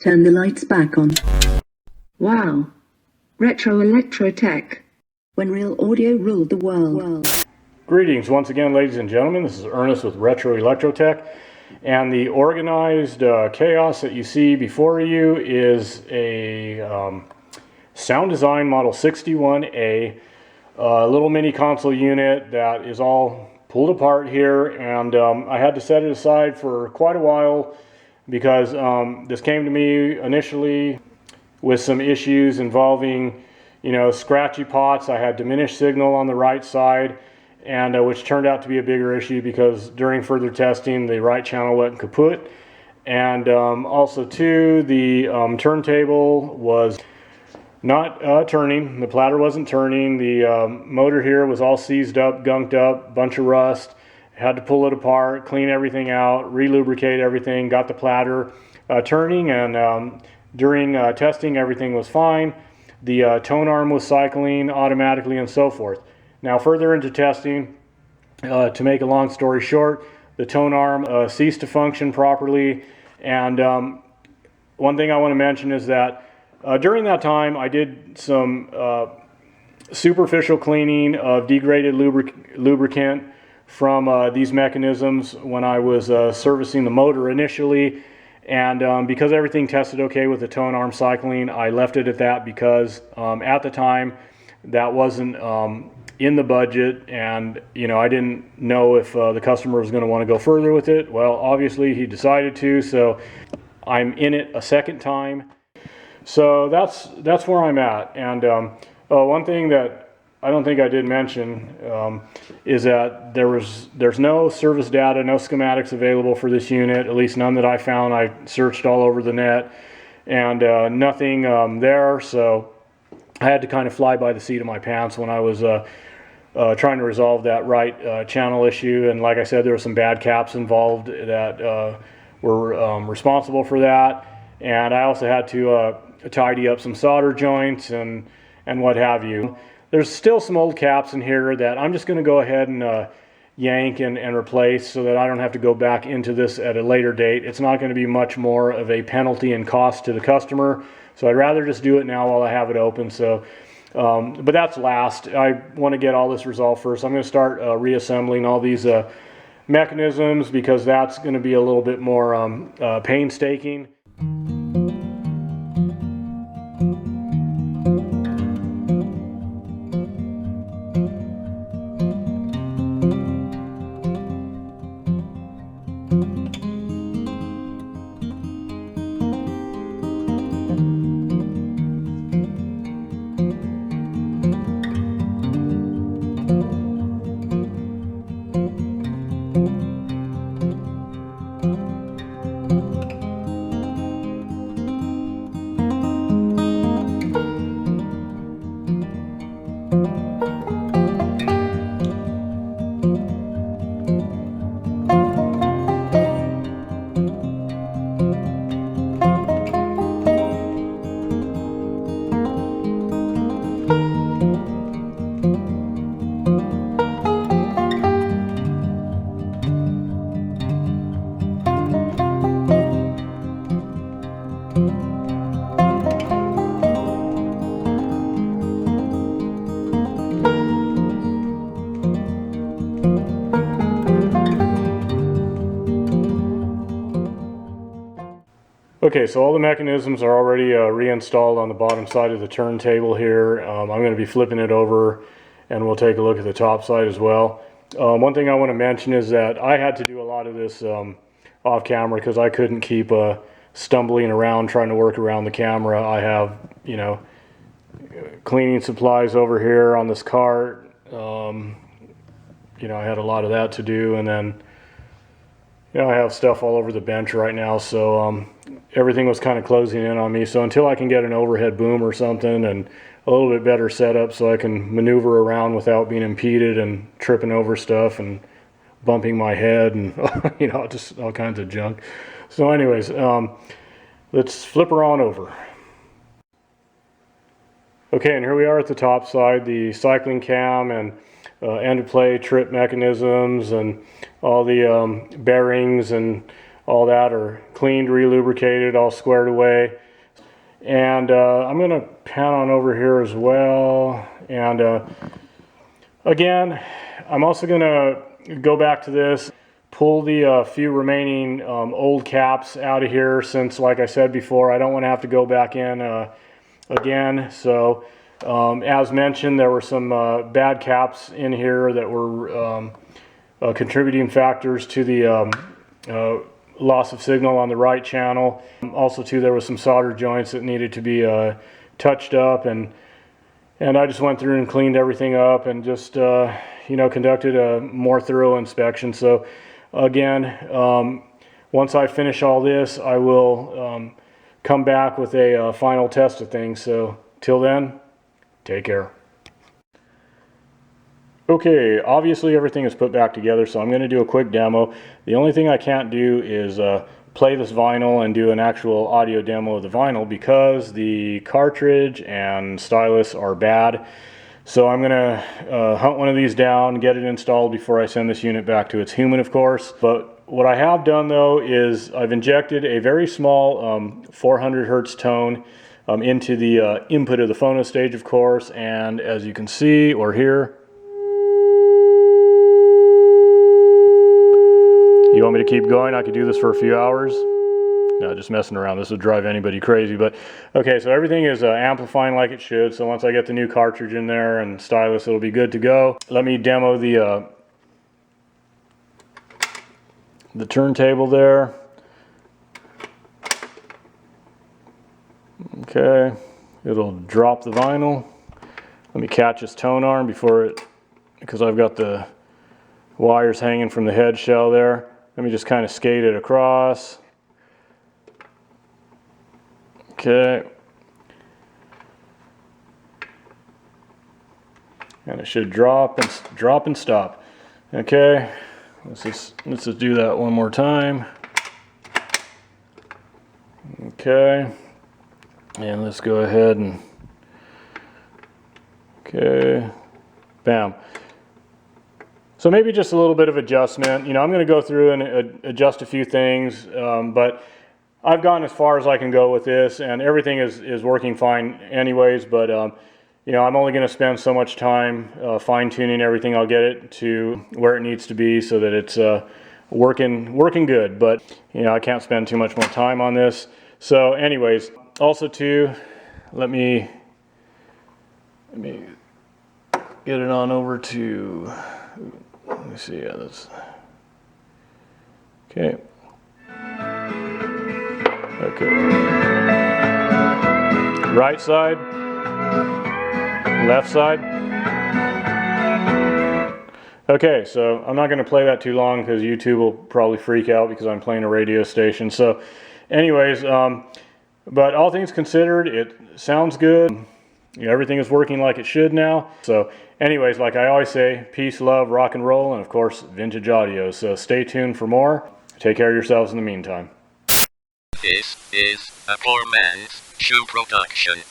Turn the lights back on. Wow. Retro electro tech. When real audio ruled the world. Greetings once again, ladies and gentlemen. This is Ernest with Retro Electrotech, and the organized chaos that you see before you is a Soundesign Model 61A, a little mini console unit that is all pulled apart here, and I had to set it aside for quite a while because this came to me initially with some issues involving, scratchy pots. I had diminished signal on the right side, and which turned out to be a bigger issue because during further testing the right channel went kaput, and also too the turntable was not turning. The platter wasn't turning. The motor here was all seized up, gunked up, bunch of rust. Had to pull it apart, clean everything out, re-lubricate everything, got the platter turning, and during testing everything was fine. The tone arm was cycling automatically and so forth. Now further into testing, to make a long story short, the tone arm ceased to function properly, and one thing I want to mention is that during that time I did some superficial cleaning of degraded lubricant from these mechanisms when I was servicing the motor initially, and because everything tested okay with the tone arm cycling, I left it at that because at the time that wasn't in the budget, and I didn't know if the customer was going to want to go further with it. Well, obviously he decided to, so I'm in it a second time. So that's where I'm at. And one thing that I don't think I did mention is that there's no service data, no schematics available for this unit, at least none that I found. I searched all over the net, and nothing there, so I had to kind of fly by the seat of my pants when I was trying to resolve that right channel issue. And like I said, there were some bad caps involved that were responsible for that, and I also had to tidy up some solder joints and what have you. There's still some old caps in here that I'm just going to go ahead and yank and replace so that I don't have to go back into this at a later date. It's not going to be much more of a penalty and cost to the customer, so I'd rather just do it now while I have it open. So, but that's last. I want to get all this resolved first. I'm going to start reassembling all these mechanisms because that's going to be a little bit more painstaking. Okay, so all the mechanisms are already reinstalled on the bottom side of the turntable here. I'm going to be flipping it over, and we'll take a look at the top side as well. One thing I want to mention is that I had to do a lot of this off camera because I couldn't keep stumbling around trying to work around the camera. I have, cleaning supplies over here on this cart. I had a lot of that to do, and then I have stuff all over the bench right now, so everything was kind of closing in on me. So until I can get an overhead boom or something and a little bit better setup so I can maneuver around without being impeded and tripping over stuff and bumping my head and just all kinds of junk. So anyways, let's flip her on over. Okay, and here we are at the top side, the cycling cam and end of play trip mechanisms and all the bearings and all that are cleaned, re-lubricated, all squared away. And I'm going to pan on over here as well. And again, I'm also going to go back to this, pull the few remaining old caps out of here, since, like I said before, I don't want to have to go back in again. So as mentioned, there were some bad caps in here that were contributing factors to the loss of signal on the right channel. Also too, there was some solder joints that needed to be touched up, and I just went through and cleaned everything up and just you know, conducted a more thorough inspection. So again, once I finish all this, I will come back with a final test of things. So till then, take care. Okay, obviously everything is put back together, so I'm going to do a quick demo. The only thing I can't do is play this vinyl and do an actual audio demo of the vinyl, because the cartridge and stylus are bad. So I'm going to hunt one of these down, get it installed before I send this unit back to its human, of course. But what I have done though is I've injected a very small 400 hertz tone into the input of the phono stage, of course, and as you can see or hear, you want me to keep going? I could do this for a few hours. No, just messing around. This would drive anybody crazy. But okay, so everything is amplifying like it should. So once I get the new cartridge in there and stylus, it'll be good to go. Let me demo the turntable there. Okay, it'll drop the vinyl. Let me catch its tone arm before it, because I've got the wires hanging from the head shell there. Let me just kind of skate it across. Okay. And it should drop and stop. Okay. Let's just do that one more time. Okay. And let's go ahead and, okay, bam. So maybe just a little bit of adjustment. You know, I'm going to go through and adjust a few things, but I've gone as far as I can go with this, and everything is working fine anyways. But you know, I'm only going to spend so much time fine-tuning everything. I'll get it to where it needs to be so that it's working good. But you know, I can't spend too much more time on this. So anyways, also too, let me get it on over to, let me see, yeah, that's, okay. Okay. Right side, left side. Okay, so I'm not going to play that too long because YouTube will probably freak out because I'm playing a radio station. So anyways, but all things considered, it sounds good. You know, everything is working like it should now. So anyways, like I always say, peace, love, rock and roll, and of course, vintage audio. So stay tuned for more. Take care of yourselves in the meantime. This is a poor man's shoe production.